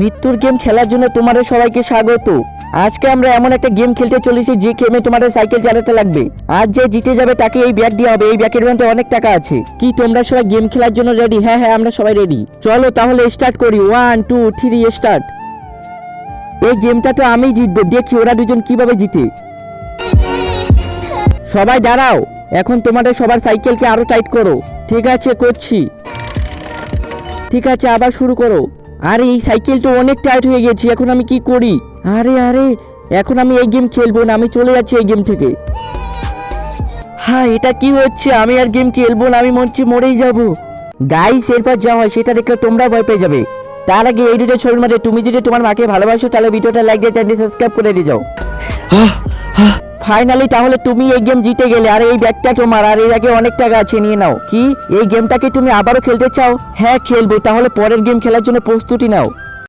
মৃত্যুর গেম খেলার জন্য তোমাদের সবাইকে স্বাগত। আজকে আমরা এমন একটা গেম খেলতে চলেছি যে গেমে তোমাদের সাইকেল চালাতে লাগবে। আর যে জিতে যাবে তাকে এই ব্যাগ দেওয়া হবে। এই ব্যাগের মধ্যে অনেক টাকা আছে। কি তোমরা সবাই গেম খেলার জন্য রেডি? হ্যাঁ হ্যাঁ, আমরা সবাই রেডি। চলো তাহলে স্টার্ট করি। 1 2 3 স্টার্ট। এই গেমটা তো আমি জিতবো, দেখি ওরা দুজন কিভাবে জিতে। সবাই দাঁড়াও, এখন তোমাদের সবার সাইকেলকে আরো টাইট করো। ঠিক আছে, করছি। ঠিক আছে, আবার শুরু করো। আরে এই সাইকেলটা অনেক টাইট হয়ে গেছে, এখন আমি কি করি? আরে আরে, এখন আমি এই গেম খেলবো না, আমি চলে যাচ্ছি এই গেম থেকে। হ্যাঁ, এটা কি হচ্ছে? আমি আর গেম খেলবো না, আমি মনে হচ্ছে মরেই যাবো। গাইস, এরপর যা হয় সেটা দেখলে তোমরা ভয় পেয়ে যাবে। তার আগে এই দুটো ছবির মধ্যে তুমি যদি তোমার মাকে ভালোবাসো তাহলে ভিডিওটা লাইক দিয়ে চ্যানেলটি সাবস্ক্রাইব করে দিয়ে যাও। ফাইনালি তাহলে তুমি এই গেম জিতে গেলে। আর এই ব্যাগটা তোমার, আর এই ব্যাগে অনেক টাকা আছে, নিয়ে নাও। কি এই গেমটাকে তুমি আবারও খেলতে চাও? হ্যাঁ খেলবো। তাহলে পরের গেম খেলার জন্য প্রস্তুতি নাও।